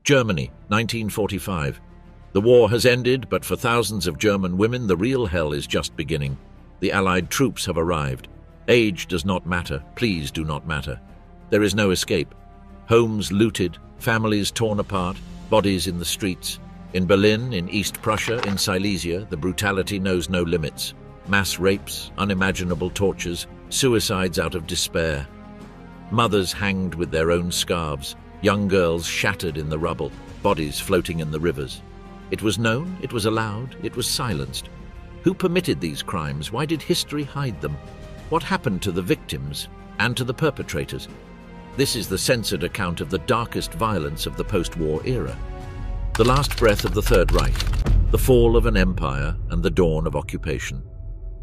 Germany, 1945. The war has ended, but for thousands of German women, the real hell is just beginning. The Allied troops have arrived. Age does not matter, pleas do not matter. There is no escape. Homes looted, families torn apart, bodies in the streets. In Berlin, in East Prussia, in Silesia, the brutality knows no limits. Mass rapes, unimaginable tortures, suicides out of despair. Mothers hanged with their own scarves, young girls shattered in the rubble, bodies floating in the rivers. It was known, it was allowed, it was silenced. Who permitted these crimes? Why did history hide them? What happened to the victims and to the perpetrators? This is the censored account of the darkest violence of the post-war era. The last breath of the Third Reich, the fall of an empire and the dawn of occupation.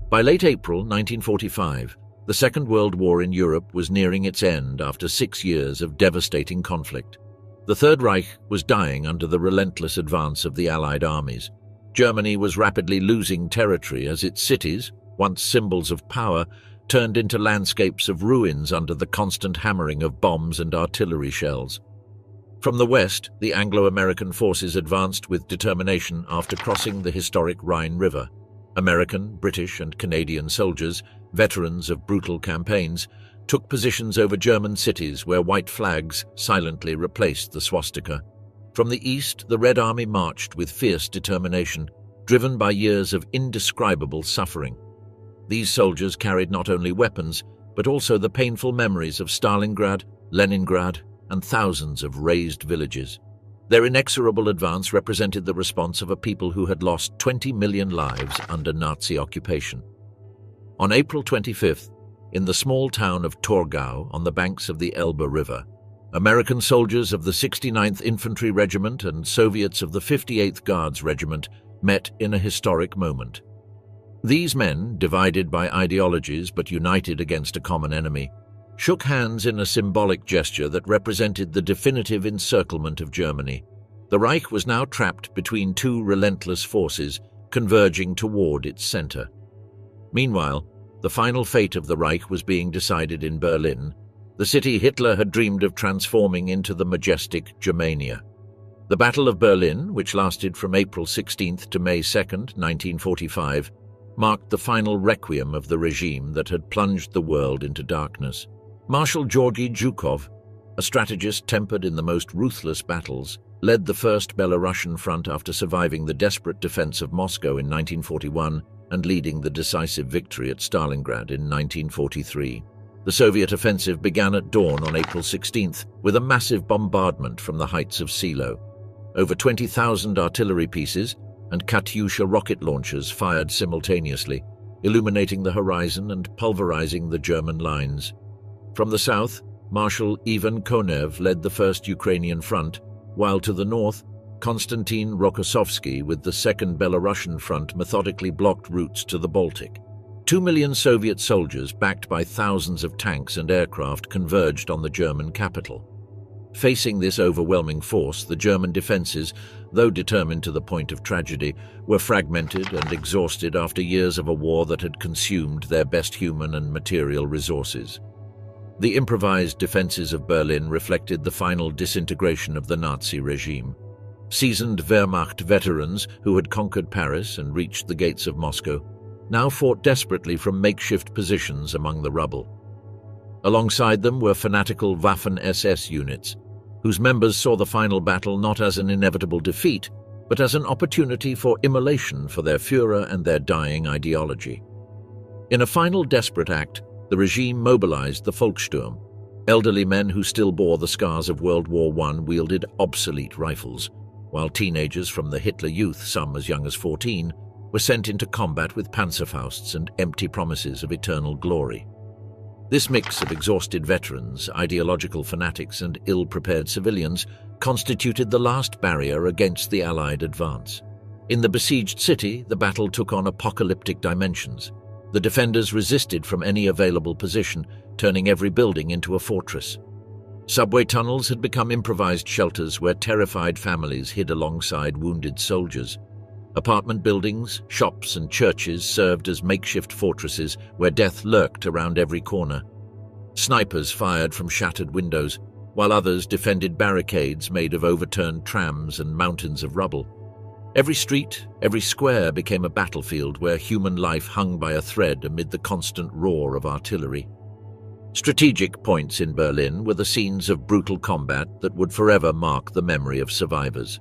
By late April 1945, the Second World War in Europe was nearing its end after 6 years of devastating conflict. The Third Reich was dying under the relentless advance of the Allied armies. Germany was rapidly losing territory as its cities, once symbols of power, turned into landscapes of ruins under the constant hammering of bombs and artillery shells. From the west, the Anglo-American forces advanced with determination after crossing the historic Rhine River. American, British, and Canadian soldiers, veterans of brutal campaigns, took positions over German cities where white flags silently replaced the swastika. From the east, the Red Army marched with fierce determination, driven by years of indescribable suffering. These soldiers carried not only weapons, but also the painful memories of Stalingrad, Leningrad, and thousands of razed villages. Their inexorable advance represented the response of a people who had lost 20 million lives under Nazi occupation. On April 25th, in the small town of Torgau on the banks of the Elbe River, American soldiers of the 69th Infantry Regiment and Soviets of the 58th Guards Regiment met in a historic moment. These men, divided by ideologies but united against a common enemy, shook hands in a symbolic gesture that represented the definitive encirclement of Germany. The Reich was now trapped between two relentless forces, converging toward its center. Meanwhile, the final fate of the Reich was being decided in Berlin, the city Hitler had dreamed of transforming into the majestic Germania. The Battle of Berlin, which lasted from April 16th to May 2nd, 1945, marked the final requiem of the regime that had plunged the world into darkness. Marshal Georgy Zhukov, a strategist tempered in the most ruthless battles, led the First Belarusian Front after surviving the desperate defense of Moscow in 1941 and leading the decisive victory at Stalingrad in 1943. The Soviet offensive began at dawn on April 16th with a massive bombardment from the heights of Silo. Over 20,000 artillery pieces and Katyusha rocket launchers fired simultaneously, illuminating the horizon and pulverizing the German lines. From the south, Marshal Ivan Konev led the First Ukrainian Front, while to the north, Konstantin Rokossovsky with the Second Belarusian Front methodically blocked routes to the Baltic. 2 million Soviet soldiers, backed by thousands of tanks and aircraft, converged on the German capital. Facing this overwhelming force, the German defenses, though determined to the point of tragedy, were fragmented and exhausted after years of a war that had consumed their best human and material resources. The improvised defenses of Berlin reflected the final disintegration of the Nazi regime. Seasoned Wehrmacht veterans who had conquered Paris and reached the gates of Moscow now fought desperately from makeshift positions among the rubble. Alongside them were fanatical Waffen-SS units, whose members saw the final battle not as an inevitable defeat, but as an opportunity for immolation for their Führer and their dying ideology. In a final desperate act, the regime mobilized the Volkssturm. Elderly men who still bore the scars of World War I wielded obsolete rifles, while teenagers from the Hitler Youth, some as young as 14, were sent into combat with Panzerfausts and empty promises of eternal glory. This mix of exhausted veterans, ideological fanatics, and ill-prepared civilians constituted the last barrier against the Allied advance. In the besieged city, the battle took on apocalyptic dimensions. The defenders resisted from any available position, turning every building into a fortress. Subway tunnels had become improvised shelters where terrified families hid alongside wounded soldiers. Apartment buildings, shops, and churches served as makeshift fortresses where death lurked around every corner. Snipers fired from shattered windows, while others defended barricades made of overturned trams and mountains of rubble. Every street, every square became a battlefield where human life hung by a thread amid the constant roar of artillery. Strategic points in Berlin were the scenes of brutal combat that would forever mark the memory of survivors.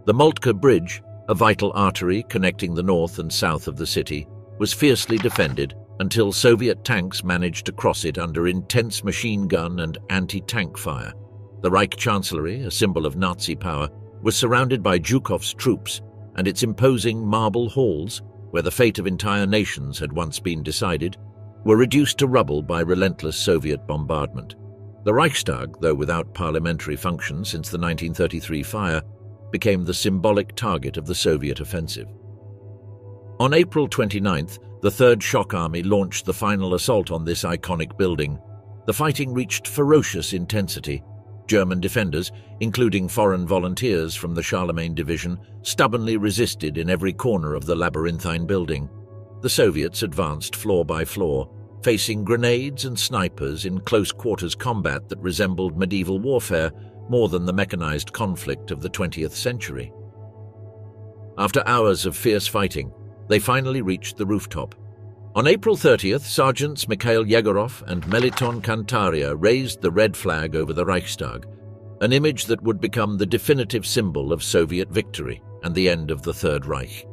The Moltke Bridge, a vital artery connecting the north and south of the city, was fiercely defended until Soviet tanks managed to cross it under intense machine gun and anti-tank fire. The Reich Chancellery, a symbol of Nazi power, was surrounded by Zhukov's troops, and its imposing marble halls, where the fate of entire nations had once been decided, were reduced to rubble by relentless Soviet bombardment. The Reichstag, though without parliamentary function since the 1933 fire, became the symbolic target of the Soviet offensive. On April 29th, the Third Shock Army launched the final assault on this iconic building. The fighting reached ferocious intensity. German defenders, including foreign volunteers from the Charlemagne Division, stubbornly resisted in every corner of the labyrinthine building. The Soviets advanced floor by floor, facing grenades and snipers in close-quarters combat that resembled medieval warfare more than the mechanized conflict of the 20th century. After hours of fierce fighting, they finally reached the rooftop. On April 30th, Sergeants Mikhail Yegorov and Meliton Kantaria raised the red flag over the Reichstag, an image that would become the definitive symbol of Soviet victory and the end of the Third Reich.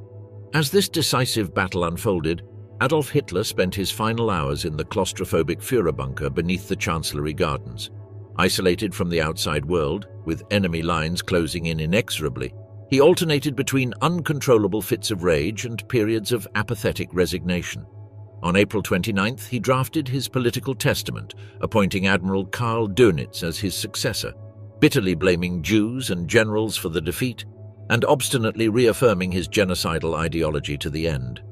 As this decisive battle unfolded, Adolf Hitler spent his final hours in the claustrophobic Führer bunker beneath the Chancellery Gardens. Isolated from the outside world, with enemy lines closing in inexorably, he alternated between uncontrollable fits of rage and periods of apathetic resignation. On April 29th, he drafted his political testament, appointing Admiral Karl Dönitz as his successor, bitterly blaming Jews and generals for the defeat, and obstinately reaffirming his genocidal ideology to the end.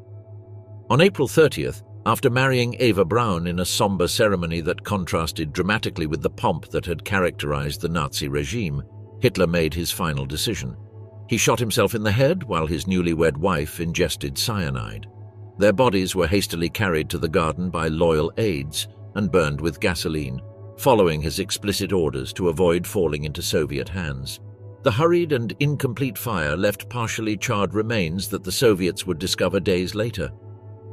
On April 30th, after marrying Eva Braun in a somber ceremony that contrasted dramatically with the pomp that had characterized the Nazi regime, Hitler made his final decision. He shot himself in the head while his newlywed wife ingested cyanide. Their bodies were hastily carried to the garden by loyal aides and burned with gasoline, following his explicit orders to avoid falling into Soviet hands. The hurried and incomplete fire left partially charred remains that the Soviets would discover days later.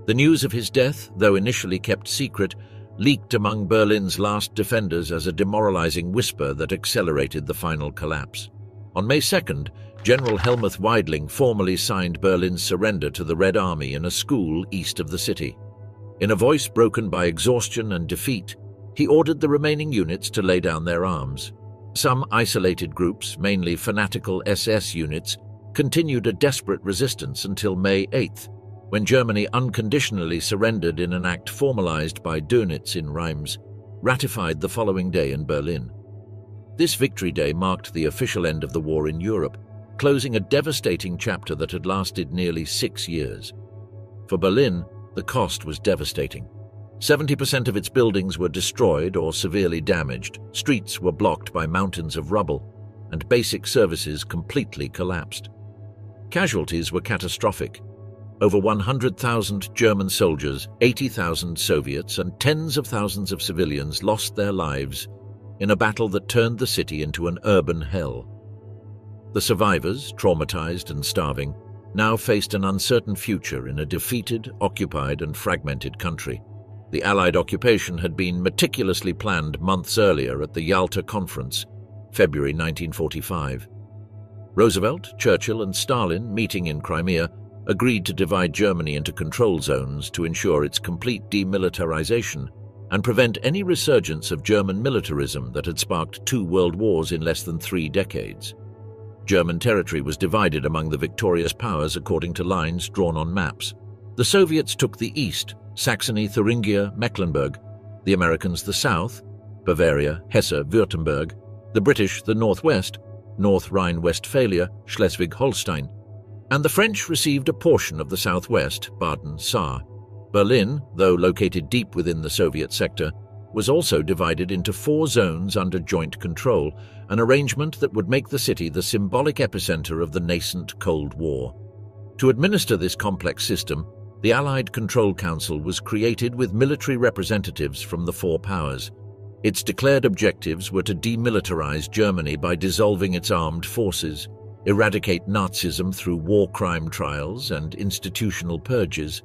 The news of his death, though initially kept secret, leaked among Berlin's last defenders as a demoralizing whisper that accelerated the final collapse. On May 2nd, General Helmuth Weidling formally signed Berlin's surrender to the Red Army in a school east of the city. In a voice broken by exhaustion and defeat, he ordered the remaining units to lay down their arms. Some isolated groups, mainly fanatical SS units, continued a desperate resistance until May 8th, when Germany unconditionally surrendered in an act formalized by Dönitz in Reims, ratified the following day in Berlin. This Victory Day marked the official end of the war in Europe, closing a devastating chapter that had lasted nearly 6 years. For Berlin, the cost was devastating. 70% of its buildings were destroyed or severely damaged, streets were blocked by mountains of rubble, and basic services completely collapsed. Casualties were catastrophic. Over 100,000 German soldiers, 80,000 Soviets, and tens of thousands of civilians lost their lives in a battle that turned the city into an urban hell. The survivors, traumatized and starving, now faced an uncertain future in a defeated, occupied, and fragmented country. The Allied occupation had been meticulously planned months earlier at the Yalta Conference, February 1945. Roosevelt, Churchill, and Stalin, meeting in Crimea, agreed to divide Germany into control zones to ensure its complete demilitarization and prevent any resurgence of German militarism that had sparked 2 world wars in less than 3 decades. German territory was divided among the victorious powers according to lines drawn on maps. The Soviets took the east, Saxony, Thuringia, Mecklenburg; the Americans the south, Bavaria, Hesse, Württemberg; the British the northwest, North Rhine-Westphalia, Schleswig-Holstein; and the French received a portion of the southwest, Baden-Saar. Berlin, though located deep within the Soviet sector, was also divided into 4 zones under joint control, an arrangement that would make the city the symbolic epicenter of the nascent Cold War. To administer this complex system, the Allied Control Council was created with military representatives from the 4 powers. Its declared objectives were to demilitarize Germany by dissolving its armed forces, eradicate Nazism through war crime trials and institutional purges,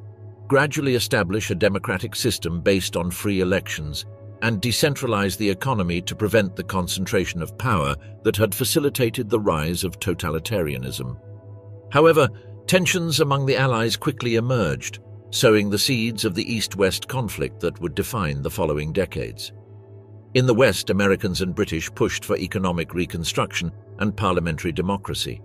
gradually establish a democratic system based on free elections, and decentralize the economy to prevent the concentration of power that had facilitated the rise of totalitarianism. However, tensions among the Allies quickly emerged, sowing the seeds of the East-West conflict that would define the following decades. In the West, Americans and British pushed for economic reconstruction and parliamentary democracy.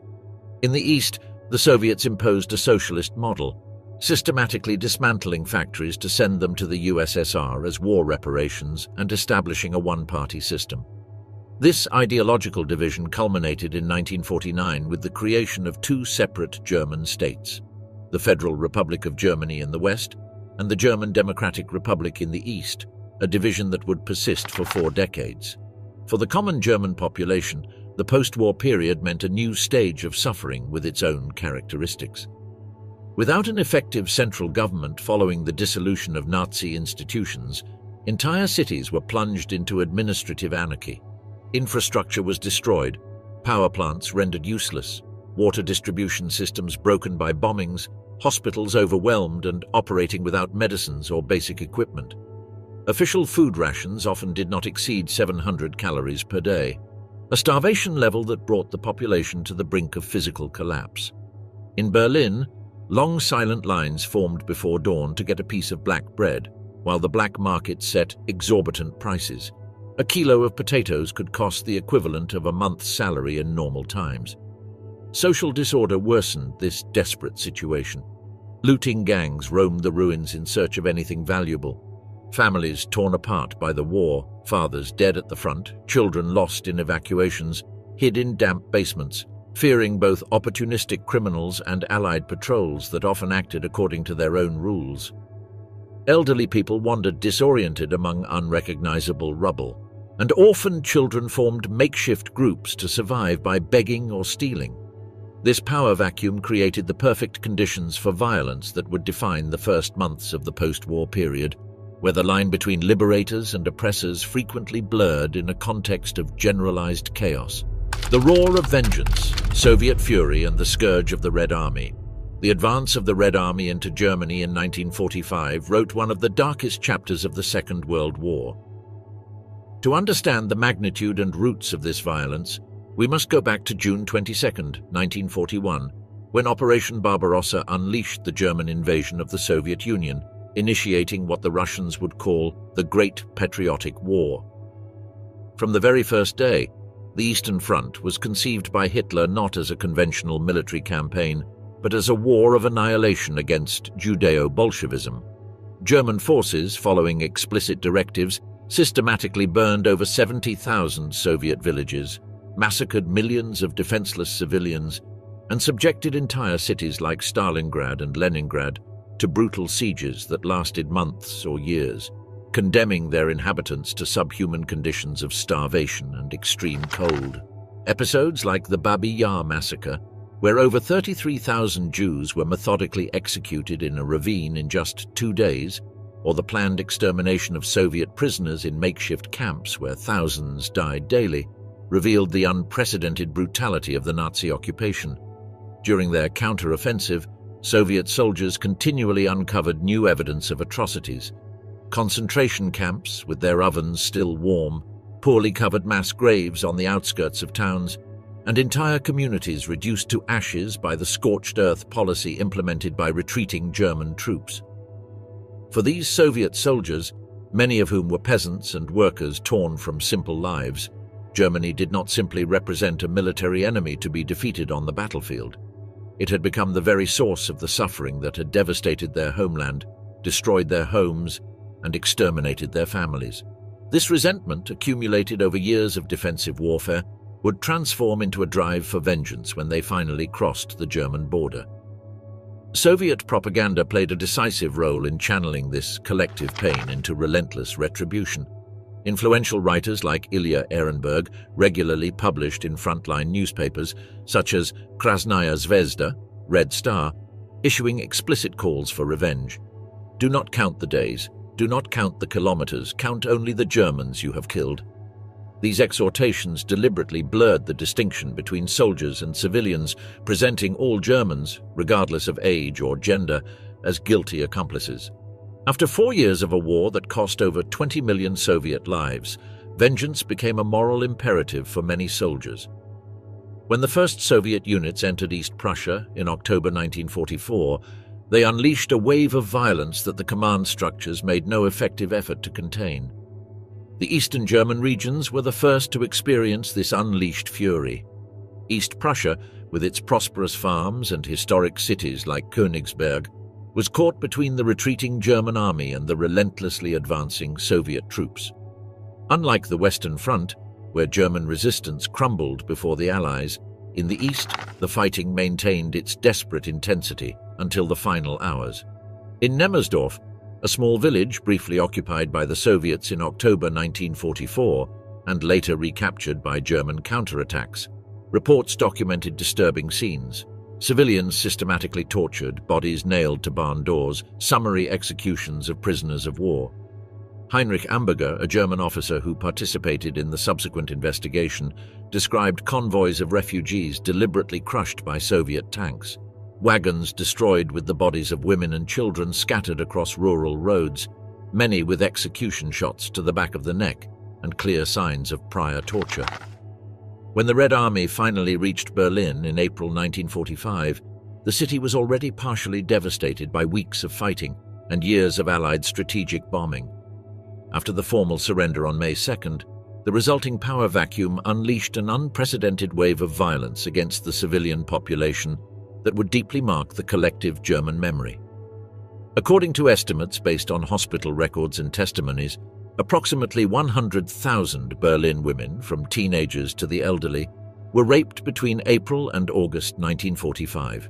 In the East, the Soviets imposed a socialist model, systematically dismantling factories to send them to the USSR as war reparations and establishing a one-party system. This ideological division culminated in 1949 with the creation of two separate German states, the Federal Republic of Germany in the West and the German Democratic Republic in the East, a division that would persist for 4 decades. For the common German population, the post-war period meant a new stage of suffering with its own characteristics. Without an effective central government following the dissolution of Nazi institutions, entire cities were plunged into administrative anarchy. Infrastructure was destroyed, power plants rendered useless, water distribution systems broken by bombings, hospitals overwhelmed and operating without medicines or basic equipment. Official food rations often did not exceed 700 calories per day, a starvation level that brought the population to the brink of physical collapse. In Berlin, long silent lines formed before dawn to get a piece of black bread, while the black market set exorbitant prices. A kilo of potatoes could cost the equivalent of a month's salary in normal times. Social disorder worsened this desperate situation. Looting gangs roamed the ruins in search of anything valuable. Families torn apart by the war, fathers dead at the front, children lost in evacuations, hid in damp basements, fearing both opportunistic criminals and Allied patrols that often acted according to their own rules. Elderly people wandered disoriented among unrecognizable rubble, and orphaned children formed makeshift groups to survive by begging or stealing. This power vacuum created the perfect conditions for violence that would define the first months of the post-war period, where the line between liberators and oppressors frequently blurred in a context of generalized chaos. The roar of vengeance, Soviet fury, and the scourge of the Red Army. The advance of the Red Army into Germany in 1945 wrote one of the darkest chapters of the Second World War. To understand the magnitude and roots of this violence, we must go back to June 22, 1941, when Operation Barbarossa unleashed the German invasion of the Soviet Union, initiating what the Russians would call the Great Patriotic War. From the very first day, the Eastern Front was conceived by Hitler not as a conventional military campaign, but as a war of annihilation against Judeo-Bolshevism. German forces, following explicit directives, systematically burned over 70,000 Soviet villages, massacred millions of defenseless civilians, and subjected entire cities like Stalingrad and Leningrad to brutal sieges that lasted months or years, condemning their inhabitants to subhuman conditions of starvation and extreme cold. Episodes like the Babi Yar massacre, where over 33,000 Jews were methodically executed in a ravine in just 2 days, or the planned extermination of Soviet prisoners in makeshift camps where thousands died daily, revealed the unprecedented brutality of the Nazi occupation. During their counter-offensive, Soviet soldiers continually uncovered new evidence of atrocities. Concentration camps, with their ovens still warm, poorly covered mass graves on the outskirts of towns, and entire communities reduced to ashes by the scorched earth policy implemented by retreating German troops. For these Soviet soldiers, many of whom were peasants and workers torn from simple lives, Germany did not simply represent a military enemy to be defeated on the battlefield. It had become the very source of the suffering that had devastated their homeland, destroyed their homes, and exterminated their families. This resentment, accumulated over years of defensive warfare, would transform into a drive for vengeance when they finally crossed the German border. Soviet propaganda played a decisive role in channeling this collective pain into relentless retribution. Influential writers like Ilya Ehrenberg regularly published in frontline newspapers such as Krasnaya Zvezda, Red Star, issuing explicit calls for revenge. Do not count the days. Do not count the kilometers, count only the Germans you have killed. These exhortations deliberately blurred the distinction between soldiers and civilians, presenting all Germans, regardless of age or gender, as guilty accomplices. After 4 years of a war that cost over 20 million Soviet lives, vengeance became a moral imperative for many soldiers. When the first Soviet units entered East Prussia in October 1944, they unleashed a wave of violence that the command structures made no effective effort to contain. The Eastern German regions were the first to experience this unleashed fury. East Prussia, with its prosperous farms and historic cities like Königsberg, was caught between the retreating German army and the relentlessly advancing Soviet troops. Unlike the Western Front, where German resistance crumbled before the Allies, in the East, the fighting maintained its desperate intensity until the final hours. In Nemmersdorf, a small village briefly occupied by the Soviets in October 1944 and later recaptured by German counterattacks, reports documented disturbing scenes. Civilians systematically tortured, bodies nailed to barn doors, summary executions of prisoners of war. Heinrich Amberger, a German officer who participated in the subsequent investigation, described convoys of refugees deliberately crushed by Soviet tanks, wagons destroyed with the bodies of women and children scattered across rural roads, many with execution shots to the back of the neck and clear signs of prior torture. When the Red Army finally reached Berlin in April 1945, the city was already partially devastated by weeks of fighting and years of Allied strategic bombing. After the formal surrender on May 2nd, the resulting power vacuum unleashed an unprecedented wave of violence against the civilian population that would deeply mark the collective German memory. According to estimates based on hospital records and testimonies, approximately 100,000 Berlin women, from teenagers to the elderly, were raped between April and August 1945.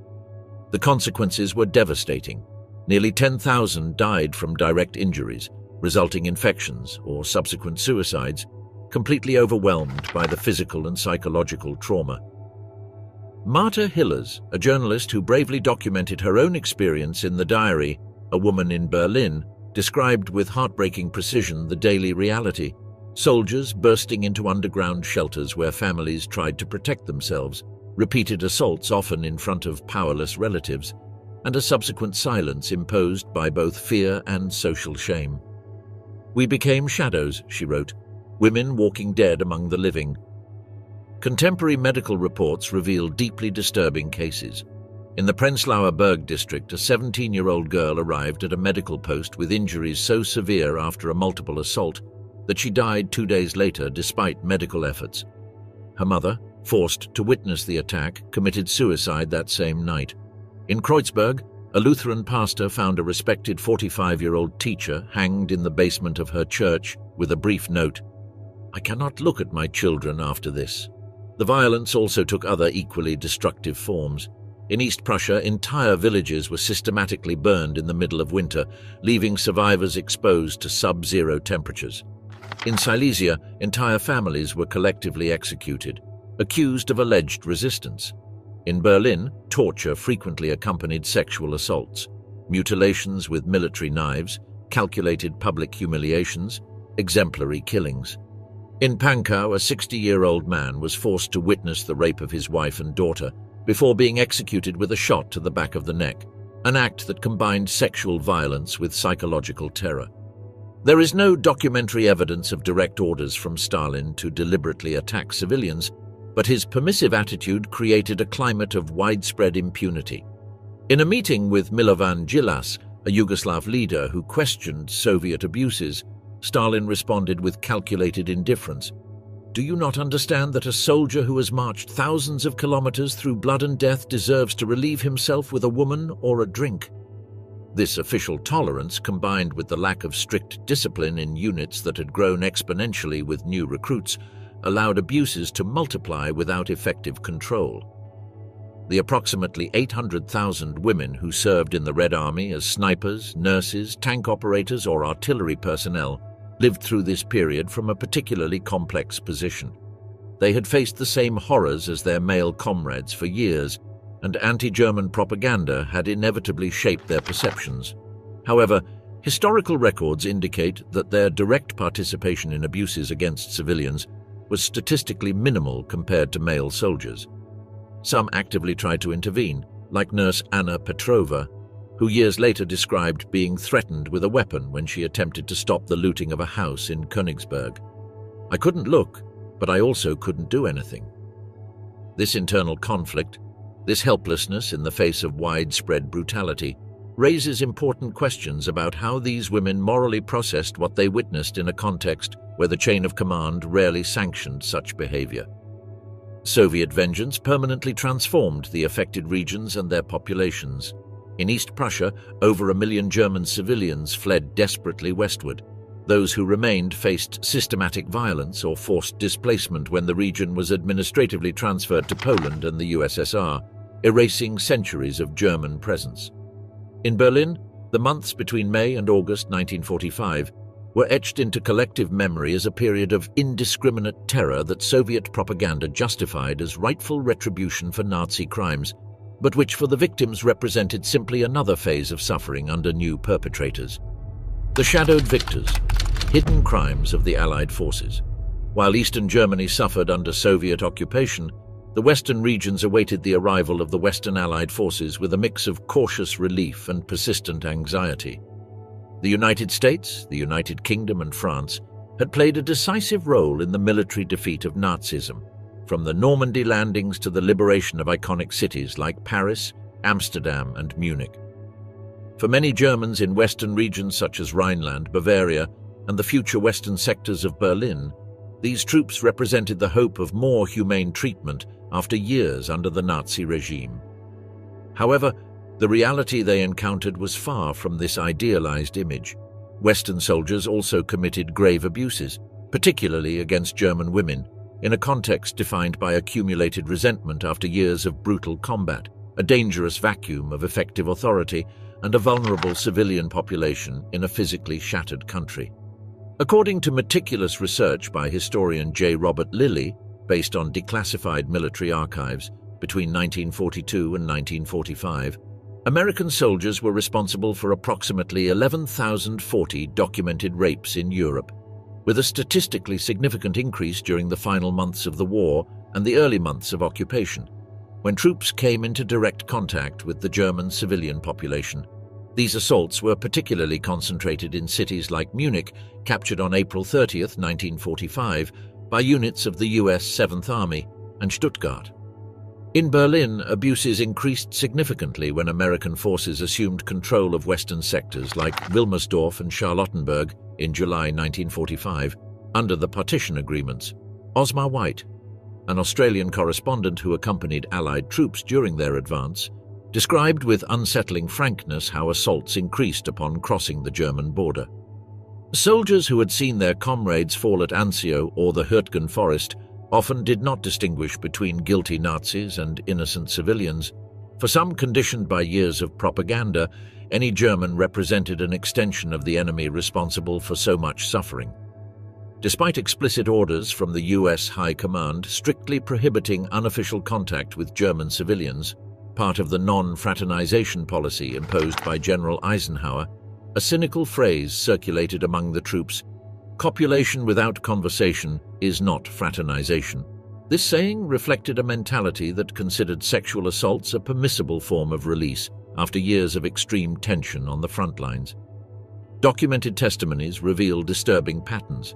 The consequences were devastating. Nearly 10,000 died from direct injuries, resulting infections or subsequent suicides, completely overwhelmed by the physical and psychological trauma. Marta Hillers, a journalist who bravely documented her own experience in the diary, A Woman in Berlin, described with heartbreaking precision the daily reality: soldiers bursting into underground shelters where families tried to protect themselves, repeated assaults often in front of powerless relatives, and a subsequent silence imposed by both fear and social shame. "We became shadows," she wrote, "women walking dead among the living." Contemporary medical reports reveal deeply disturbing cases. In the Prenzlauer Berg district, a 17-year-old girl arrived at a medical post with injuries so severe after a multiple assault that she died 2 days later despite medical efforts. Her mother, forced to witness the attack, committed suicide that same night. In Kreuzberg, a Lutheran pastor found a respected 45-year-old teacher hanged in the basement of her church with a brief note, "I cannot look at my children after this." The violence also took other equally destructive forms. In East Prussia, entire villages were systematically burned in the middle of winter, leaving survivors exposed to sub-zero temperatures. In Silesia, entire families were collectively executed, accused of alleged resistance. In Berlin, torture frequently accompanied sexual assaults, mutilations with military knives, calculated public humiliations, exemplary killings. In Pankow, a 60-year-old man was forced to witness the rape of his wife and daughter before being executed with a shot to the back of the neck, an act that combined sexual violence with psychological terror. There is no documentary evidence of direct orders from Stalin to deliberately attack civilians, but his permissive attitude created a climate of widespread impunity. In a meeting with Milovan Djilas, a Yugoslav leader who questioned Soviet abuses, Stalin responded with calculated indifference. "Do you not understand that a soldier who has marched thousands of kilometers through blood and death deserves to relieve himself with a woman or a drink?" This official tolerance, combined with the lack of strict discipline in units that had grown exponentially with new recruits, allowed abuses to multiply without effective control. The approximately 800,000 women who served in the Red Army as snipers, nurses, tank operators, or artillery personnel lived through this period from a particularly complex position. They had faced the same horrors as their male comrades for years, and anti-German propaganda had inevitably shaped their perceptions. However, Historical records indicate that their direct participation in abuses against civilians was statistically minimal compared to male soldiers. Some actively tried to intervene, like nurse Anna Petrova, who years later described being threatened with a weapon when she attempted to stop the looting of a house in Königsberg. "I couldn't look, but I also couldn't do anything." This internal conflict, this helplessness in the face of widespread brutality, raises important questions about how these women morally processed what they witnessed in a context where the chain of command rarely sanctioned such behavior. Soviet vengeance permanently transformed the affected regions and their populations. In East Prussia, over 1 million German civilians fled desperately westward. Those who remained faced systematic violence or forced displacement when the region was administratively transferred to Poland and the USSR, erasing centuries of German presence. In Berlin, the months between May and August 1945 were etched into collective memory as a period of indiscriminate terror that Soviet propaganda justified as rightful retribution for Nazi crimes, but which for the victims represented simply another phase of suffering under new perpetrators. The shadowed victors, hidden crimes of the Allied forces. While Eastern Germany suffered under Soviet occupation, the Western regions awaited the arrival of the Western Allied forces with a mix of cautious relief and persistent anxiety. The United States, the United Kingdom, and France had played a decisive role in the military defeat of Nazism, from the Normandy landings to the liberation of iconic cities like Paris, Amsterdam, and Munich. For many Germans in Western regions such as Rhineland, Bavaria, and the future Western sectors of Berlin, these troops represented the hope of more humane treatment after years under the Nazi regime. However, the reality they encountered was far from this idealized image. Western soldiers also committed grave abuses, particularly against German women, in a context defined by accumulated resentment after years of brutal combat, a dangerous vacuum of effective authority, and a vulnerable civilian population in a physically shattered country. According to meticulous research by historian J. Robert Lilly, based on declassified military archives between 1942 and 1945, American soldiers were responsible for approximately 11,040 documented rapes in Europe, with a statistically significant increase during the final months of the war and the early months of occupation, when troops came into direct contact with the German civilian population. These assaults were particularly concentrated in cities like Munich, captured on April 30, 1945, by units of the US 7th Army, and Stuttgart. In Berlin, abuses increased significantly when American forces assumed control of western sectors like Wilmersdorf and Charlottenburg in July 1945, under the partition agreements. Osmar White, an Australian correspondent who accompanied Allied troops during their advance, described with unsettling frankness how assaults increased upon crossing the German border. Soldiers who had seen their comrades fall at Anzio or the Hürtgen forest often did not distinguish between guilty Nazis and innocent civilians. For some, conditioned by years of propaganda, any German represented an extension of the enemy responsible for so much suffering. Despite explicit orders from the US High Command strictly prohibiting unofficial contact with German civilians, part of the non-fraternization policy imposed by General Eisenhower, a cynical phrase circulated among the troops: "Copulation without conversation is not fraternization." This saying reflected a mentality that considered sexual assaults a permissible form of release after years of extreme tension on the front lines. Documented testimonies reveal disturbing patterns.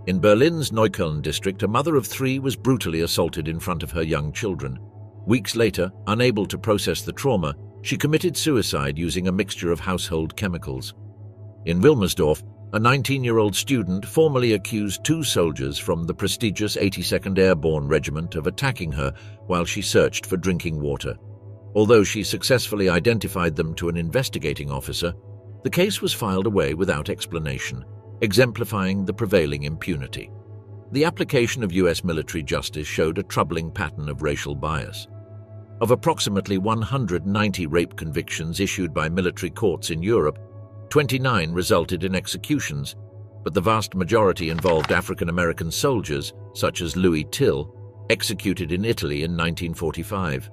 In Berlin's Neukölln district, a mother of 3 was brutally assaulted in front of her young children. Weeks later, unable to process the trauma, she committed suicide using a mixture of household chemicals. In Wilmersdorf, a 19-year-old student formally accused 2 soldiers from the prestigious 82nd Airborne Regiment of attacking her while she searched for drinking water. Although she successfully identified them to an investigating officer, the case was filed away without explanation, exemplifying the prevailing impunity. The application of US military justice showed a troubling pattern of racial bias. Of approximately 190 rape convictions issued by military courts in Europe, 29 resulted in executions, but the vast majority involved African American soldiers, such as Louis Till, executed in Italy in 1945.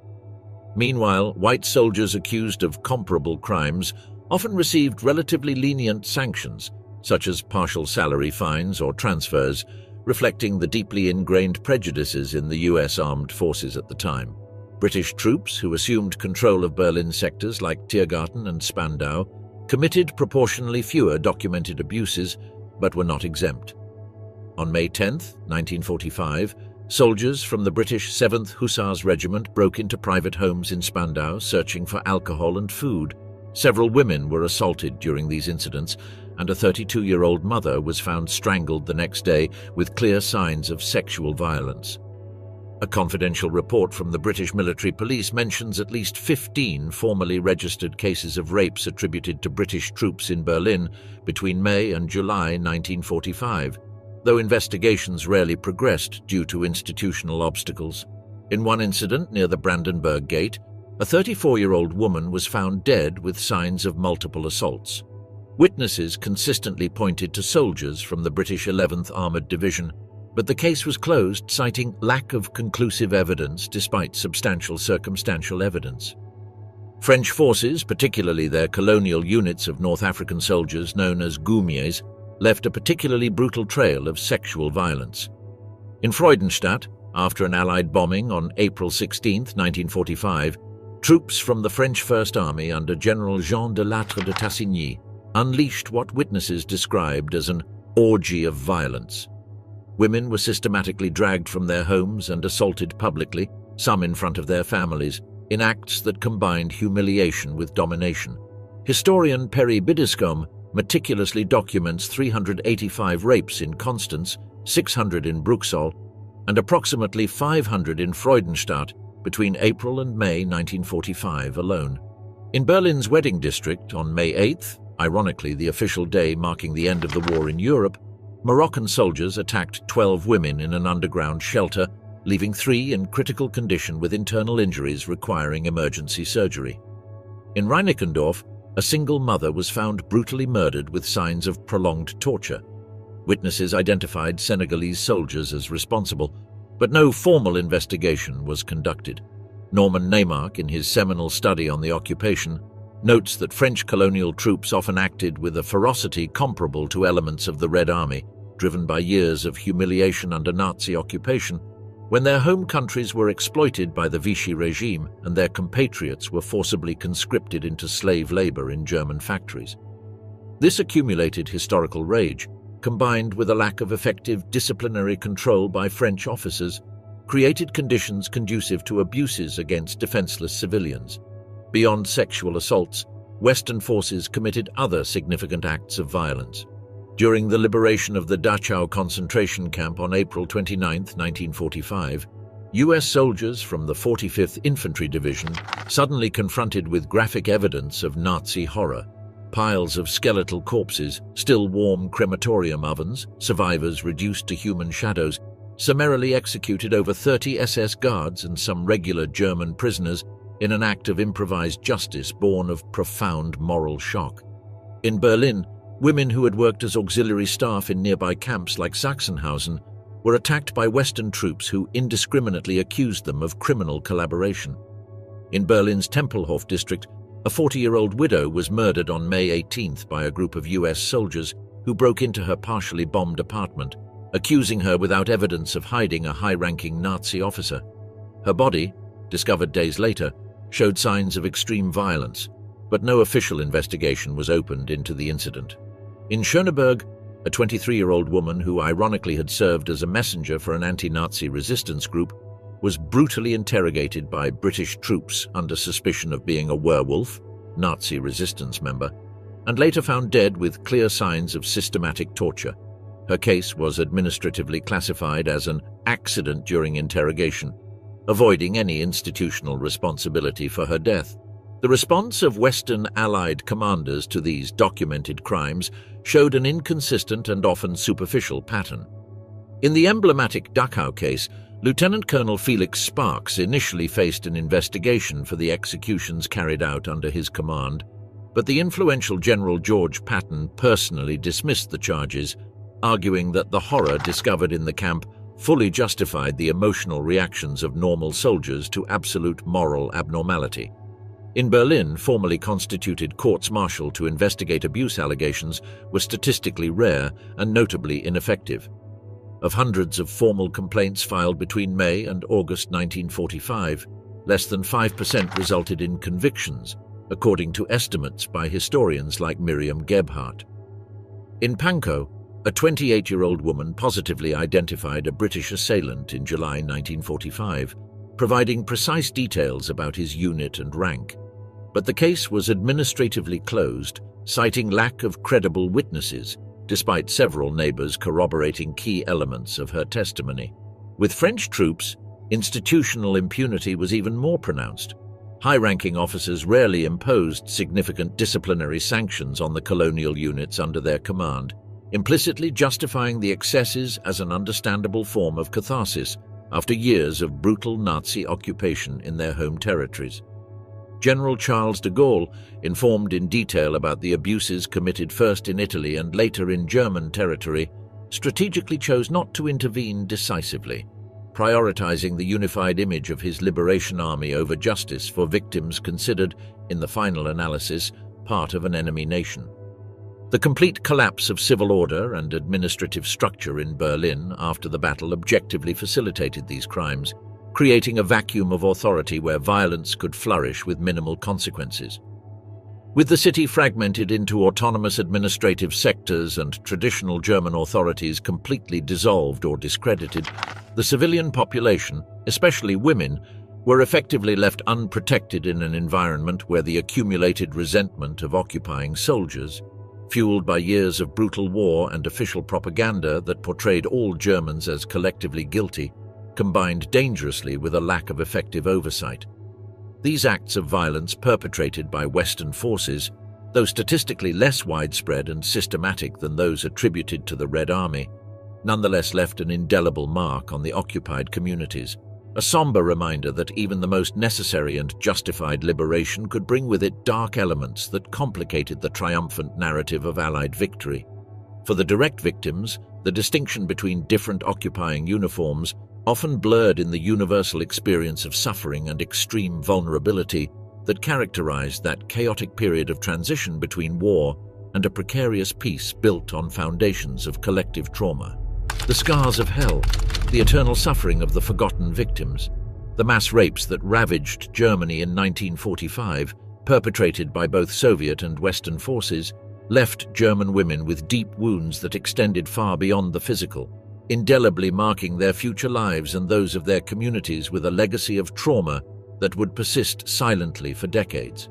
Meanwhile, white soldiers accused of comparable crimes often received relatively lenient sanctions, such as partial salary fines or transfers, reflecting the deeply ingrained prejudices in the US armed forces at the time. British troops, who assumed control of Berlin sectors like Tiergarten and Spandau, committed proportionally fewer documented abuses, but were not exempt. On May 10, 1945, soldiers from the British 7th Hussars Regiment broke into private homes in Spandau, searching for alcohol and food. Several women were assaulted during these incidents, and a 32-year-old mother was found strangled the next day with clear signs of sexual violence. A confidential report from the British military police mentions at least 15 formally registered cases of rapes attributed to British troops in Berlin between May and July 1945, though investigations rarely progressed due to institutional obstacles. In one incident near the Brandenburg Gate, a 34-year-old woman was found dead with signs of multiple assaults. Witnesses consistently pointed to soldiers from the British 11th Armoured Division, but the case was closed, citing lack of conclusive evidence despite substantial circumstantial evidence. French forces, particularly their colonial units of North African soldiers known as goumiers, left a particularly brutal trail of sexual violence. In Freudenstadt, after an Allied bombing on April 16, 1945, troops from the French First Army under General Jean de Lattre de Tassigny unleashed what witnesses described as an orgy of violence. Women were systematically dragged from their homes and assaulted publicly, some in front of their families, in acts that combined humiliation with domination. Historian Perry Biddiscombe meticulously documents 385 rapes in Constance, 600 in Bruxelles, and approximately 500 in Freudenstadt between April and May 1945 alone. In Berlin's Wedding District on May 8th, ironically the official day marking the end of the war in Europe, Moroccan soldiers attacked 12 women in an underground shelter, leaving 3 in critical condition with internal injuries requiring emergency surgery. In Reinickendorf, a single mother was found brutally murdered with signs of prolonged torture. Witnesses identified Senegalese soldiers as responsible, but no formal investigation was conducted. Norman Neymark, in his seminal study on the occupation, notes that French colonial troops often acted with a ferocity comparable to elements of the Red Army, driven by years of humiliation under Nazi occupation, when their home countries were exploited by the Vichy regime and their compatriots were forcibly conscripted into slave labor in German factories. This accumulated historical rage, combined with a lack of effective disciplinary control by French officers, created conditions conducive to abuses against defenseless civilians. Beyond sexual assaults, Western forces committed other significant acts of violence. During the liberation of the Dachau concentration camp on April 29, 1945, US soldiers from the 45th Infantry Division, suddenly confronted with graphic evidence of Nazi horror, piles of skeletal corpses, still warm crematorium ovens, survivors reduced to human shadows, summarily executed over 30 SS guards and some regular German prisoners in an act of improvised justice born of profound moral shock. In Berlin, women who had worked as auxiliary staff in nearby camps like Sachsenhausen were attacked by Western troops who indiscriminately accused them of criminal collaboration. In Berlin's Tempelhof district, a 40-year-old widow was murdered on May 18th by a group of US soldiers who broke into her partially bombed apartment, accusing her without evidence of hiding a high-ranking Nazi officer. Her body, discovered days later, showed signs of extreme violence, but no official investigation was opened into the incident. In Schöneberg, a 23-year-old woman who ironically had served as a messenger for an anti-Nazi resistance group was brutally interrogated by British troops under suspicion of being a werewolf, Nazi resistance member, and later found dead with clear signs of systematic torture. Her case was administratively classified as an accident during interrogation, avoiding any institutional responsibility for her death. The response of Western Allied commanders to these documented crimes showed an inconsistent and often superficial pattern. In the emblematic Dachau case, Lieutenant Colonel Felix Sparks initially faced an investigation for the executions carried out under his command, but the influential General George Patton personally dismissed the charges, arguing that the horror discovered in the camp fully justified the emotional reactions of normal soldiers to absolute moral abnormality. In Berlin, formally constituted courts-martial to investigate abuse allegations were statistically rare and notably ineffective. Of hundreds of formal complaints filed between May and August 1945, less than 5% resulted in convictions, according to estimates by historians like Miriam Gebhardt. In Pankow, a 28-year-old woman positively identified a British assailant in July 1945, providing precise details about his unit and rank. But the case was administratively closed, citing lack of credible witnesses, despite several neighbors corroborating key elements of her testimony. With French troops, institutional impunity was even more pronounced. High-ranking officers rarely imposed significant disciplinary sanctions on the colonial units under their command, implicitly justifying the excesses as an understandable form of catharsis after years of brutal Nazi occupation in their home territories. General Charles de Gaulle, informed in detail about the abuses committed first in Italy and later in German territory, strategically chose not to intervene decisively, prioritizing the unified image of his liberation army over justice for victims considered, in the final analysis, part of an enemy nation. The complete collapse of civil order and administrative structure in Berlin after the battle objectively facilitated these crimes, creating a vacuum of authority where violence could flourish with minimal consequences. With the city fragmented into autonomous administrative sectors and traditional German authorities completely dissolved or discredited, the civilian population, especially women, were effectively left unprotected in an environment where the accumulated resentment of occupying soldiers, fueled by years of brutal war and official propaganda that portrayed all Germans as collectively guilty, combined dangerously with a lack of effective oversight. These acts of violence perpetrated by Western forces, though statistically less widespread and systematic than those attributed to the Red Army, nonetheless left an indelible mark on the occupied communities, a somber reminder that even the most necessary and justified liberation could bring with it dark elements that complicated the triumphant narrative of Allied victory. For the direct victims, the distinction between different occupying uniforms often blurred in the universal experience of suffering and extreme vulnerability that characterized that chaotic period of transition between war and a precarious peace built on foundations of collective trauma. The scars of hell, the eternal suffering of the forgotten victims, the mass rapes that ravaged Germany in 1945, perpetrated by both Soviet and Western forces, left German women with deep wounds that extended far beyond the physical, indelibly marking their future lives and those of their communities with a legacy of trauma that would persist silently for decades.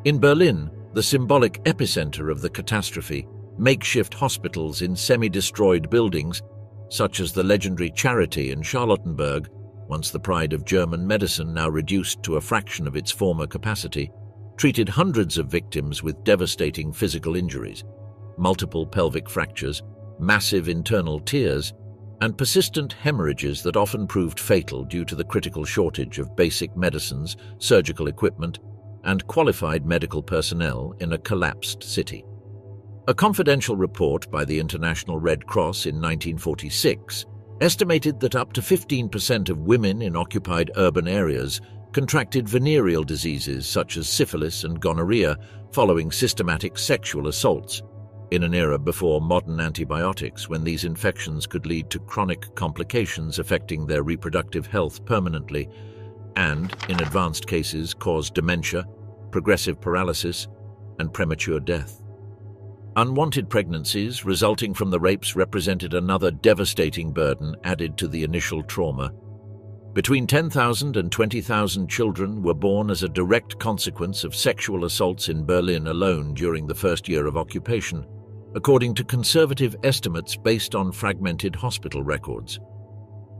In Berlin, the symbolic epicenter of the catastrophe, makeshift hospitals in semi-destroyed buildings, such as the legendary Charity in Charlottenburg, once the pride of German medicine now reduced to a fraction of its former capacity, treated hundreds of victims with devastating physical injuries, multiple pelvic fractures, massive internal tears, and persistent hemorrhages that often proved fatal due to the critical shortage of basic medicines, surgical equipment, and qualified medical personnel in a collapsed city. A confidential report by the International Red Cross in 1946 estimated that up to 15% of women in occupied urban areas contracted venereal diseases such as syphilis and gonorrhea following systematic sexual assaults, in an era before modern antibiotics when these infections could lead to chronic complications affecting their reproductive health permanently and, in advanced cases, cause dementia, progressive paralysis, and premature death. Unwanted pregnancies resulting from the rapes represented another devastating burden added to the initial trauma. Between 10,000 and 20,000 children were born as a direct consequence of sexual assaults in Berlin alone during the first year of occupation, according to conservative estimates based on fragmented hospital records.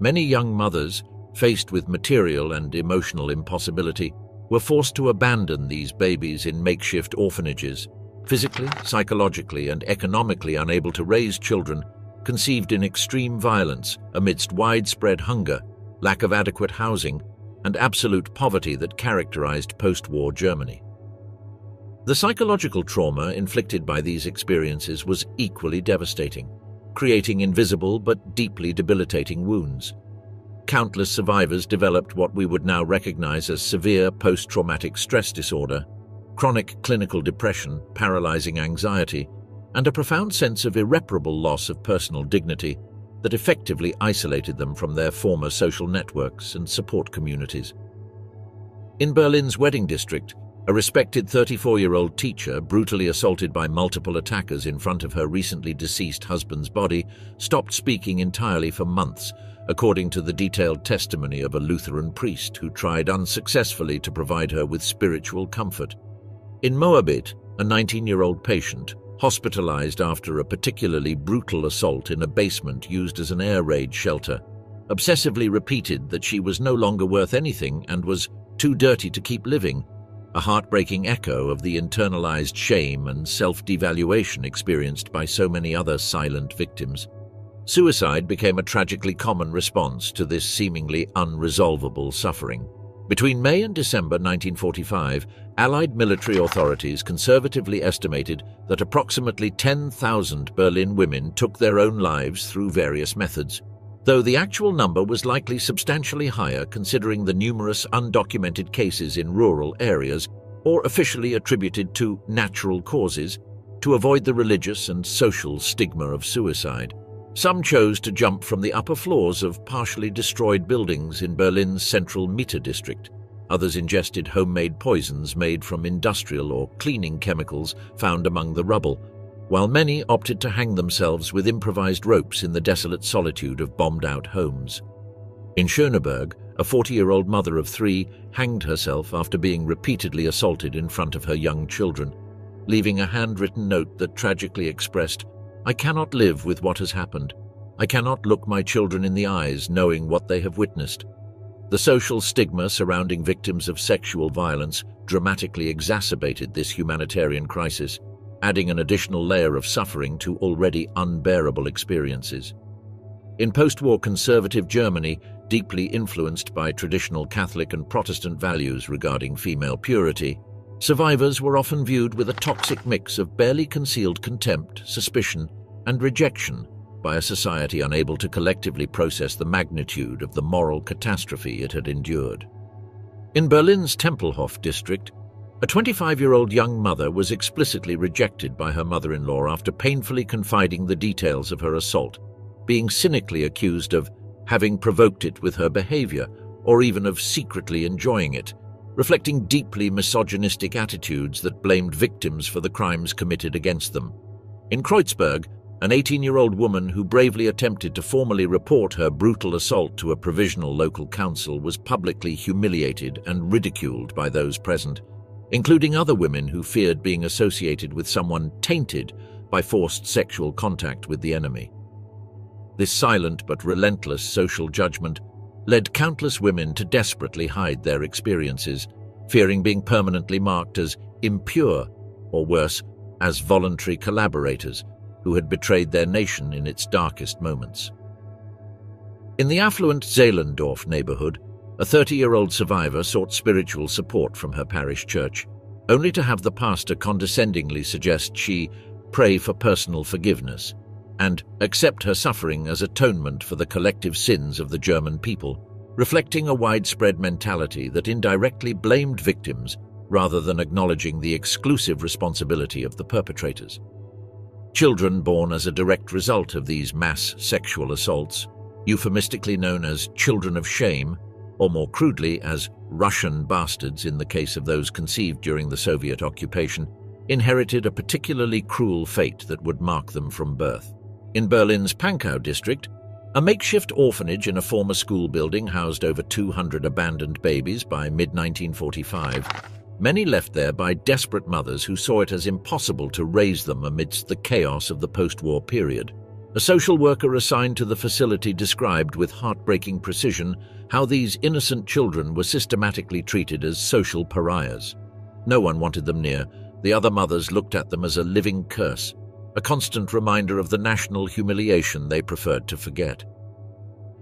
Many young mothers, faced with material and emotional impossibility, were forced to abandon these babies in makeshift orphanages, physically, psychologically, and economically unable to raise children, conceived in extreme violence amidst widespread hunger, lack of adequate housing, and absolute poverty that characterized post-war Germany. The psychological trauma inflicted by these experiences was equally devastating, creating invisible but deeply debilitating wounds. countless survivors developed what we would now recognize as severe post-traumatic stress disorder, chronic clinical depression, paralyzing anxiety, and a profound sense of irreparable loss of personal dignity that effectively isolated them from their former social networks and support communities. In Berlin's wedding district, a respected 34-year-old teacher, brutally assaulted by multiple attackers in front of her recently deceased husband's body, stopped speaking entirely for months, according to the detailed testimony of a Lutheran priest who tried unsuccessfully to provide her with spiritual comfort. In Moabit, a 19-year-old patient, hospitalized after a particularly brutal assault in a basement used as an air raid shelter, obsessively repeated that she was no longer worth anything and was too dirty to keep living, a heartbreaking echo of the internalized shame and self-devaluation experienced by so many other silent victims. Suicide became a tragically common response to this seemingly unresolvable suffering. Between May and December 1945, Allied military authorities conservatively estimated that approximately 10,000 Berlin women took their own lives through various methods, though the actual number was likely substantially higher considering the numerous undocumented cases in rural areas or officially attributed to natural causes to avoid the religious and social stigma of suicide. Some chose to jump from the upper floors of partially destroyed buildings in Berlin's central Mitte district. Others ingested homemade poisons made from industrial or cleaning chemicals found among the rubble, while many opted to hang themselves with improvised ropes in the desolate solitude of bombed-out homes. In Schöneberg, a 40-year-old mother of 3 hanged herself after being repeatedly assaulted in front of her young children, leaving a handwritten note that tragically expressed, "I cannot live with what has happened. I cannot look my children in the eyes knowing what they have witnessed." The social stigma surrounding victims of sexual violence dramatically exacerbated this humanitarian crisis, adding an additional layer of suffering to already unbearable experiences. In post-war conservative Germany, deeply influenced by traditional Catholic and Protestant values regarding female purity, survivors were often viewed with a toxic mix of barely concealed contempt, suspicion, and rejection by a society unable to collectively process the magnitude of the moral catastrophe it had endured. In Berlin's Tempelhof district, a 25-year-old young mother was explicitly rejected by her mother-in-law after painfully confiding the details of her assault, being cynically accused of having provoked it with her behavior or even of secretly enjoying it, reflecting deeply misogynistic attitudes that blamed victims for the crimes committed against them. In Kreuzberg, an 18-year-old woman who bravely attempted to formally report her brutal assault to a provisional local council was publicly humiliated and ridiculed by those present, including other women who feared being associated with someone tainted by forced sexual contact with the enemy. This silent but relentless social judgment led countless women to desperately hide their experiences, fearing being permanently marked as impure, or worse, as voluntary collaborators who had betrayed their nation in its darkest moments. In the affluent Zehlendorf neighborhood, a 30-year-old survivor sought spiritual support from her parish church, only to have the pastor condescendingly suggest she pray for personal forgiveness and accept her suffering as atonement for the collective sins of the German people, reflecting a widespread mentality that indirectly blamed victims rather than acknowledging the exclusive responsibility of the perpetrators. Children born as a direct result of these mass sexual assaults, euphemistically known as children of shame, or more crudely as Russian bastards in the case of those conceived during the Soviet occupation, inherited a particularly cruel fate that would mark them from birth. In Berlin's Pankow district, a makeshift orphanage in a former school building housed over 200 abandoned babies by mid-1945, many left there by desperate mothers who saw it as impossible to raise them amidst the chaos of the post-war period. A social worker assigned to the facility described with heartbreaking precision how these innocent children were systematically treated as social pariahs. No one wanted them near. The other mothers looked at them as a living curse, a constant reminder of the national humiliation they preferred to forget.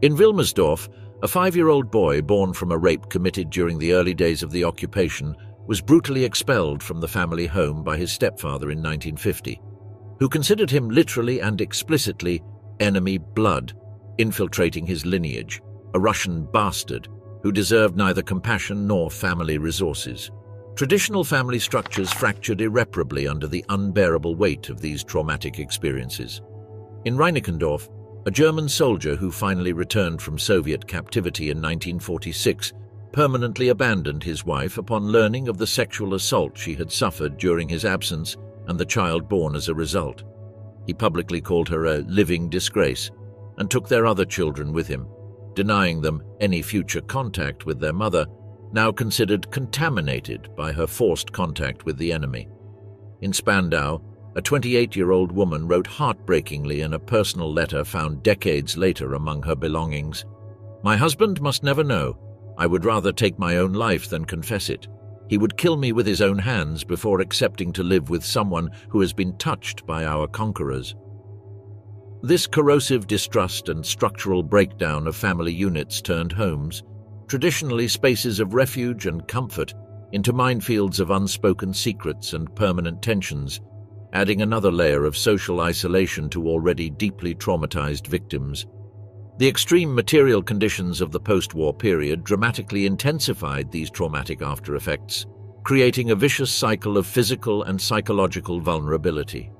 In Wilmersdorf, a 5-year-old boy born from a rape committed during the early days of the occupation was brutally expelled from the family home by his stepfather in 1950, who considered him literally and explicitly enemy blood, infiltrating his lineage. a Russian bastard who deserved neither compassion nor family resources. Traditional family structures fractured irreparably under the unbearable weight of these traumatic experiences. In Reinickendorf, a German soldier who finally returned from Soviet captivity in 1946 permanently abandoned his wife upon learning of the sexual assault she had suffered during his absence and the child born as a result. He publicly called her a living disgrace and took their other children with him, denying them any future contact with their mother, now considered contaminated by her forced contact with the enemy. In Spandau, a 28-year-old woman wrote heartbreakingly in a personal letter found decades later among her belongings, "My husband must never know. I would rather take my own life than confess it. He would kill me with his own hands before accepting to live with someone who has been touched by our conquerors." This corrosive distrust and structural breakdown of family units turned homes, traditionally spaces of refuge and comfort, into minefields of unspoken secrets and permanent tensions, adding another layer of social isolation to already deeply traumatized victims. The extreme material conditions of the post-war period dramatically intensified these traumatic after-effects, creating a vicious cycle of physical and psychological vulnerability.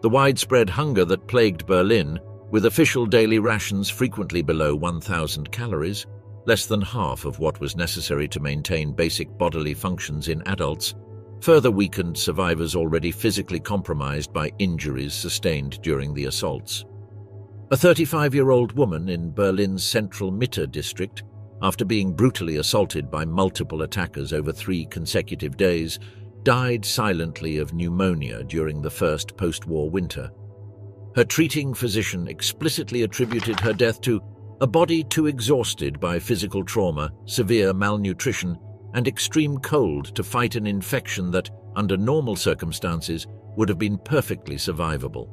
The widespread hunger that plagued Berlin, with official daily rations frequently below 1,000 calories, less than half of what was necessary to maintain basic bodily functions in adults, further weakened survivors already physically compromised by injuries sustained during the assaults. A 35-year-old woman in Berlin's central Mitte district, after being brutally assaulted by multiple attackers over 3 consecutive days, died silently of pneumonia during the first post-war winter. Her treating physician explicitly attributed her death to a body too exhausted by physical trauma, severe malnutrition, and extreme cold to fight an infection that, under normal circumstances, would have been perfectly survivable.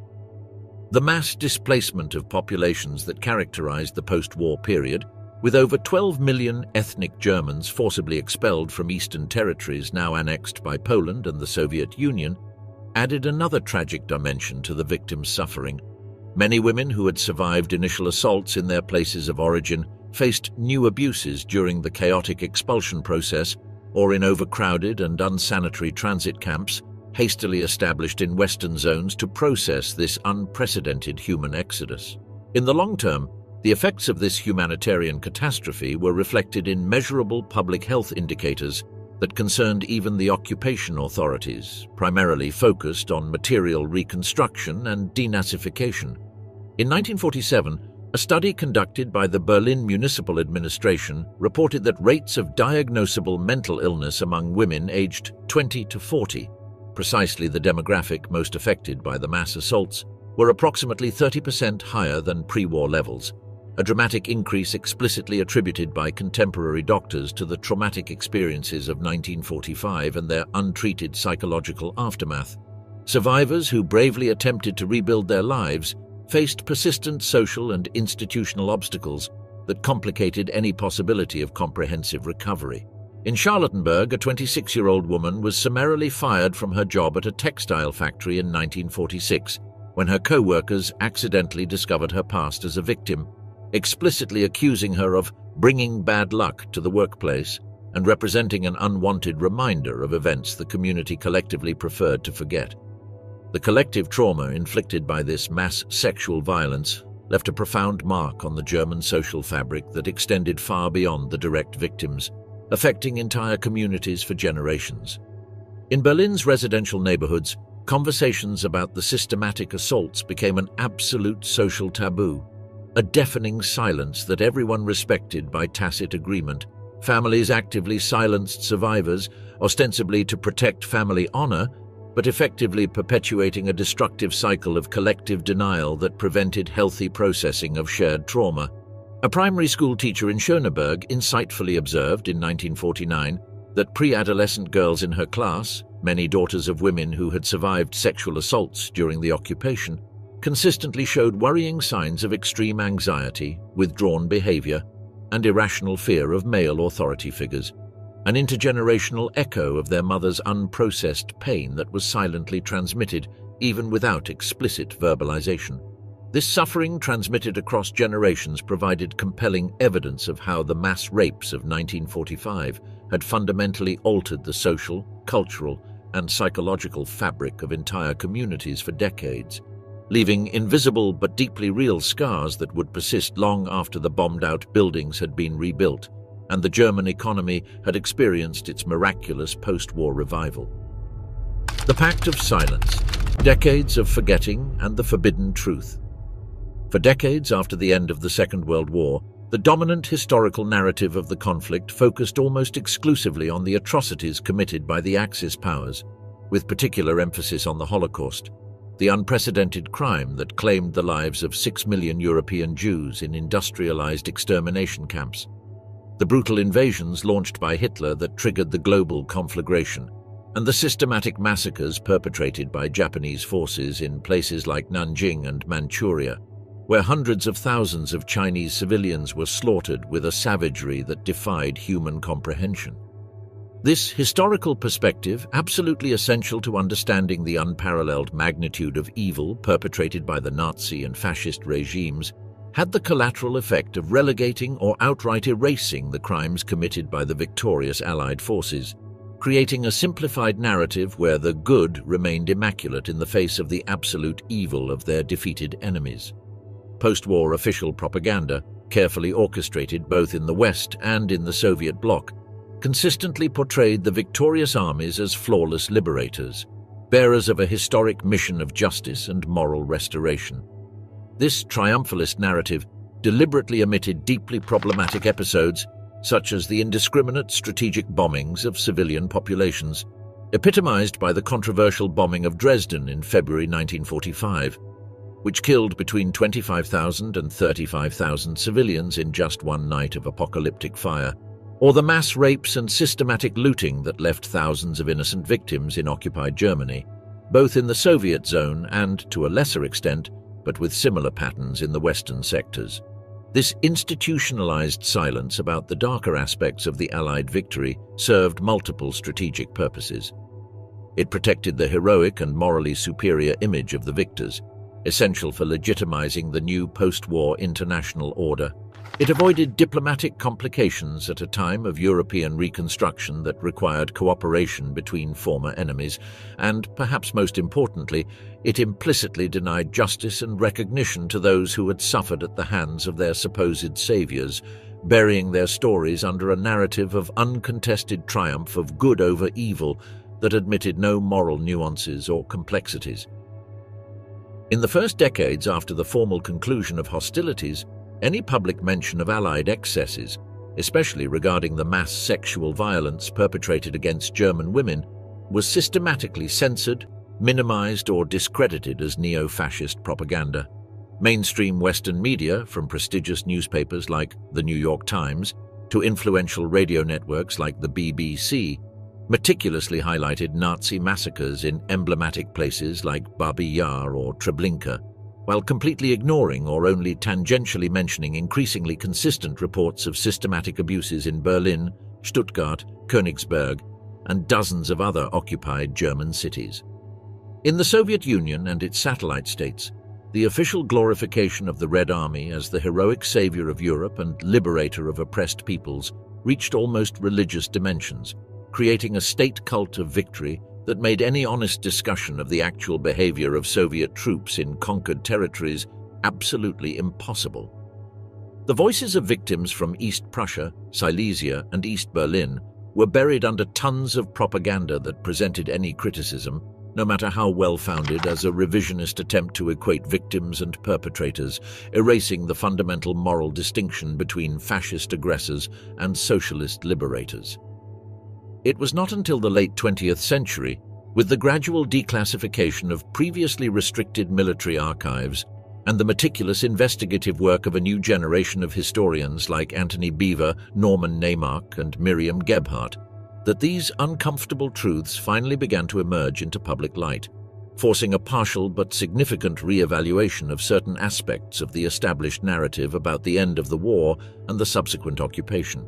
The mass displacement of populations that characterized the post-war period, with over 12 million ethnic Germans forcibly expelled from eastern territories now annexed by Poland and the Soviet Union, added another tragic dimension to the victims' suffering. Many women who had survived initial assaults in their places of origin faced new abuses during the chaotic expulsion process or in overcrowded and unsanitary transit camps, hastily established in Western zones to process this unprecedented human exodus. In the long term, the effects of this humanitarian catastrophe were reflected in measurable public health indicators that concerned even the occupation authorities, primarily focused on material reconstruction and denazification. In 1947, a study conducted by the Berlin Municipal Administration reported that rates of diagnosable mental illness among women aged 20 to 40, precisely the demographic most affected by the mass assaults, were approximately 30% higher than pre-war levels, a dramatic increase explicitly attributed by contemporary doctors to the traumatic experiences of 1945 and their untreated psychological aftermath. Survivors who bravely attempted to rebuild their lives faced persistent social and institutional obstacles that complicated any possibility of comprehensive recovery. In Charlottenburg, a 26-year-old woman was summarily fired from her job at a textile factory in 1946 when her co-workers accidentally discovered her past as a victim, explicitly accusing her of bringing bad luck to the workplace and representing an unwanted reminder of events the community collectively preferred to forget. The collective trauma inflicted by this mass sexual violence left a profound mark on the German social fabric that extended far beyond the direct victims, affecting entire communities for generations. In Berlin's residential neighborhoods, conversations about the systematic assaults became an absolute social taboo, a deafening silence that everyone respected by tacit agreement. Families actively silenced survivors, ostensibly to protect family honor, but effectively perpetuating a destructive cycle of collective denial that prevented healthy processing of shared trauma. A primary school teacher in Schöneberg insightfully observed in 1949 that pre-adolescent girls in her class, many daughters of women who had survived sexual assaults during the occupation, consistently showed worrying signs of extreme anxiety, withdrawn behavior, and irrational fear of male authority figures, an intergenerational echo of their mother's unprocessed pain that was silently transmitted even without explicit verbalization. This suffering, transmitted across generations, provided compelling evidence of how the mass rapes of 1945 had fundamentally altered the social, cultural, and psychological fabric of entire communities for decades, leaving invisible but deeply real scars that would persist long after the bombed-out buildings had been rebuilt and the German economy had experienced its miraculous post-war revival. The Pact of Silence, decades of forgetting and the forbidden truth. For decades after the end of the Second World War, the dominant historical narrative of the conflict focused almost exclusively on the atrocities committed by the Axis powers, with particular emphasis on the Holocaust, the unprecedented crime that claimed the lives of 6 million European Jews in industrialized extermination camps, the brutal invasions launched by Hitler that triggered the global conflagration, and the systematic massacres perpetrated by Japanese forces in places like Nanjing and Manchuria, where hundreds of thousands of Chinese civilians were slaughtered with a savagery that defied human comprehension. This historical perspective, absolutely essential to understanding the unparalleled magnitude of evil perpetrated by the Nazi and fascist regimes, had the collateral effect of relegating or outright erasing the crimes committed by the victorious Allied forces, creating a simplified narrative where the good remained immaculate in the face of the absolute evil of their defeated enemies. Post-war official propaganda, carefully orchestrated both in the West and in the Soviet bloc, consistently portrayed the victorious armies as flawless liberators, bearers of a historic mission of justice and moral restoration. This triumphalist narrative deliberately omitted deeply problematic episodes such as the indiscriminate strategic bombings of civilian populations, epitomized by the controversial bombing of Dresden in February 1945, which killed between 25,000 and 35,000 civilians in just one night of apocalyptic fire, or the mass rapes and systematic looting that left thousands of innocent victims in occupied Germany, both in the Soviet zone and, to a lesser extent, but with similar patterns in the Western sectors. This institutionalized silence about the darker aspects of the Allied victory served multiple strategic purposes. It protected the heroic and morally superior image of the victors, essential for legitimizing the new post-war international order. It avoided diplomatic complications at a time of European reconstruction that required cooperation between former enemies, and, perhaps most importantly, it implicitly denied justice and recognition to those who had suffered at the hands of their supposed saviors, burying their stories under a narrative of uncontested triumph of good over evil that admitted no moral nuances or complexities. In the first decades after the formal conclusion of hostilities, any public mention of Allied excesses, especially regarding the mass sexual violence perpetrated against German women, was systematically censored, minimized, or discredited as neo-fascist propaganda. Mainstream Western media, from prestigious newspapers like the New York Times to influential radio networks like the BBC, meticulously highlighted Nazi massacres in emblematic places like Babi Yar or Treblinka, while completely ignoring or only tangentially mentioning increasingly consistent reports of systematic abuses in Berlin, Stuttgart, Königsberg, and dozens of other occupied German cities. In the Soviet Union and its satellite states, the official glorification of the Red Army as the heroic savior of Europe and liberator of oppressed peoples reached almost religious dimensions, creating a state cult of victory that made any honest discussion of the actual behavior of Soviet troops in conquered territories absolutely impossible. The voices of victims from East Prussia, Silesia, and East Berlin were buried under tons of propaganda that presented any criticism, no matter how well-founded, as a revisionist attempt to equate victims and perpetrators, erasing the fundamental moral distinction between fascist aggressors and socialist liberators. It was not until the late 20th century, with the gradual declassification of previously restricted military archives and the meticulous investigative work of a new generation of historians like Anthony Beevor, Norman Naimark, and Miriam Gebhardt, that these uncomfortable truths finally began to emerge into public light, forcing a partial but significant re-evaluation of certain aspects of the established narrative about the end of the war and the subsequent occupation.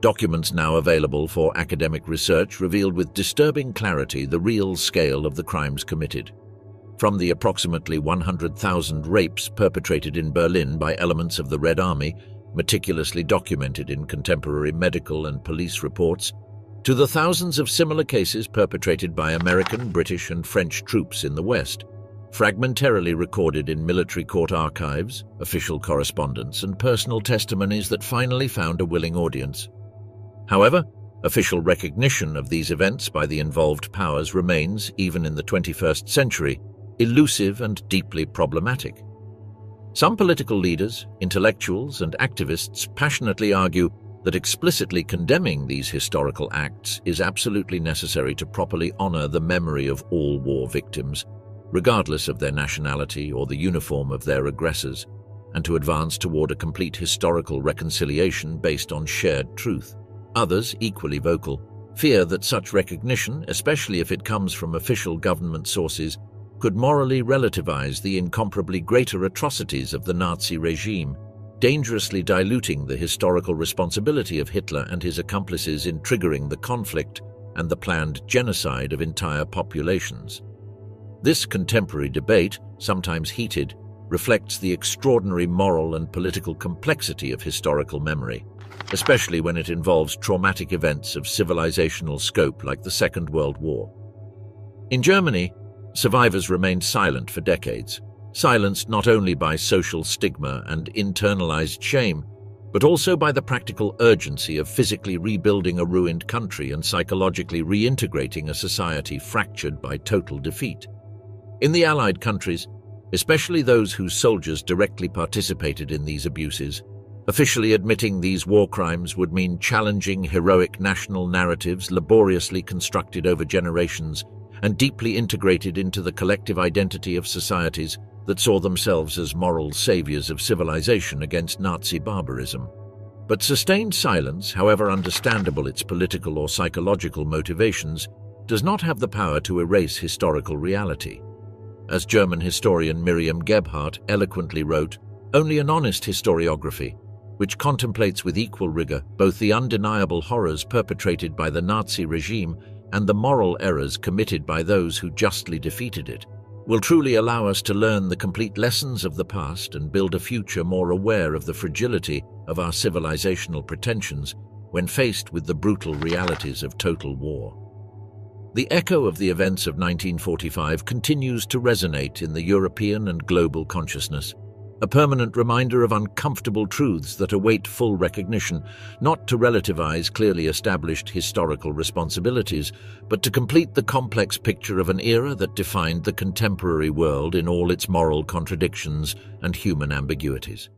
Documents now available for academic research revealed with disturbing clarity the real scale of the crimes committed. From the approximately 100,000 rapes perpetrated in Berlin by elements of the Red Army, meticulously documented in contemporary medical and police reports, to the thousands of similar cases perpetrated by American, British, and French troops in the West, fragmentarily recorded in military court archives, official correspondence, and personal testimonies that finally found a willing audience. However, official recognition of these events by the involved powers remains, even in the 21st century, elusive and deeply problematic. Some political leaders, intellectuals, and activists passionately argue that explicitly condemning these historical acts is absolutely necessary to properly honor the memory of all war victims, regardless of their nationality or the uniform of their aggressors, and to advance toward a complete historical reconciliation based on shared truth. Others, equally vocal, fear that such recognition, especially if it comes from official government sources, could morally relativize the incomparably greater atrocities of the Nazi regime, dangerously diluting the historical responsibility of Hitler and his accomplices in triggering the conflict and the planned genocide of entire populations. This contemporary debate, sometimes heated, reflects the extraordinary moral and political complexity of historical memory, especially when it involves traumatic events of civilizational scope like the Second World War. In Germany, survivors remained silent for decades, silenced not only by social stigma and internalized shame, but also by the practical urgency of physically rebuilding a ruined country and psychologically reintegrating a society fractured by total defeat. In the Allied countries, especially those whose soldiers directly participated in these abuses, officially admitting these war crimes would mean challenging heroic national narratives laboriously constructed over generations and deeply integrated into the collective identity of societies that saw themselves as moral saviors of civilization against Nazi barbarism. But sustained silence, however understandable its political or psychological motivations, does not have the power to erase historical reality. As German historian Miriam Gebhardt eloquently wrote, only an honest historiography, which contemplates with equal rigor both the undeniable horrors perpetrated by the Nazi regime and the moral errors committed by those who justly defeated it, will truly allow us to learn the complete lessons of the past and build a future more aware of the fragility of our civilizational pretensions when faced with the brutal realities of total war. The echo of the events of 1945 continues to resonate in the European and global consciousness, a permanent reminder of uncomfortable truths that await full recognition, not to relativize clearly established historical responsibilities, but to complete the complex picture of an era that defined the contemporary world in all its moral contradictions and human ambiguities.